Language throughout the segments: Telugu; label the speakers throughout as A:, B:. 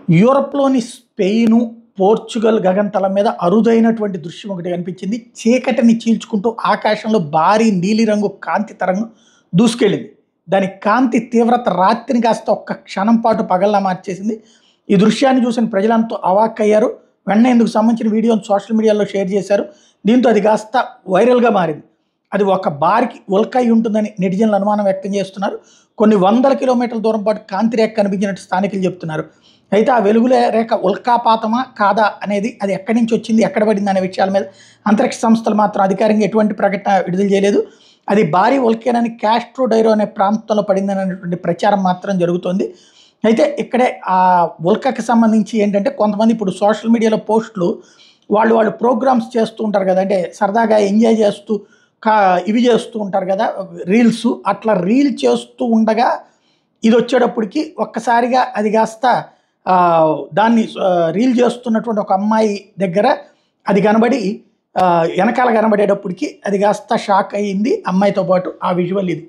A: యూరప్‌లోని స్పెయిను, పోర్చుగల్ గగనతలం మీద అరుదైనటువంటి దృశ్యం ఒకటి కనిపించింది. చీకటిని చీల్చుకుంటూ ఆకాశంలో భారీ నీలిరంగు కాంతి తరంగం దూసుకెళ్ళింది. దాని కాంతి తీవ్రత రాత్రిని కాస్త ఒక్క క్షణం పాటు పగల్లా మార్చేసింది. ఈ దృశ్యాన్ని చూసిన ప్రజలంతా అవాక్కయ్యారు. వెంటనే ఇందుకు సంబంధించిన వీడియోను సోషల్ మీడియాలో షేర్ చేశారు. దీంతో అది కాస్త వైరల్‌గా మారింది. అది ఒక బార్‌కి ఉల్క అయి ఉంటుందని నెటిజన్లు అనుమానం వ్యక్తం చేస్తున్నారు. కొన్ని వందల కిలోమీటర్ల దూరం పాటు కాంతి రేఖ కనిపించినట్టు స్థానికులు చెప్తున్నారు. అయితే ఆ వెలుగు రేఖ ఉల్కాపాతమా కాదా అనేది అది ఎక్కడి నుంచి వచ్చింది, ఎక్కడ పడింది అనే విషయాల మీద అంతరిక్ష సంస్థలు మాత్రం అధికారికంగా ఎటువంటి ప్రకటన విడుదల చేయలేదు. అది భారీ ఉల్కేనాని క్యాస్ట్రో డైరో అనే ప్రాంతంలో పడింది అనేటువంటి ప్రచారం మాత్రం జరుగుతోంది. అయితే ఇక్కడే ఆ ఉల్కకి సంబంధించి ఏంటంటే కొంతమంది ఇప్పుడు సోషల్ మీడియాలో పోస్టులు వాళ్ళు ప్రోగ్రామ్స్ చేస్తూ ఉంటారు కదా, అంటే సరదాగా ఎంజాయ్ చేస్తూ కా ఇవి చేస్తూ ఉంటారు కదా రీల్స్, అట్లా రీల్ చేస్తూ ఉండగా ఇది వచ్చేటప్పటికి ఒక్కసారిగా అది కాస్త దాన్ని రీల్ చేస్తున్నటువంటి ఒక అమ్మాయి దగ్గర అది కనబడి వెనకాల కనబడేటప్పటికి అది కాస్త షాక్ అయ్యింది అమ్మాయితో పాటు. ఆ విజువల్ ఇది.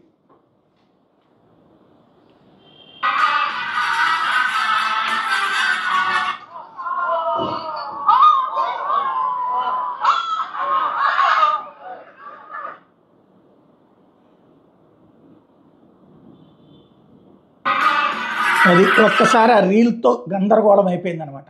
A: అది ఒక్కసారి ఆ రీల్తో గందరగోళం అయిపోయింది అనమాట.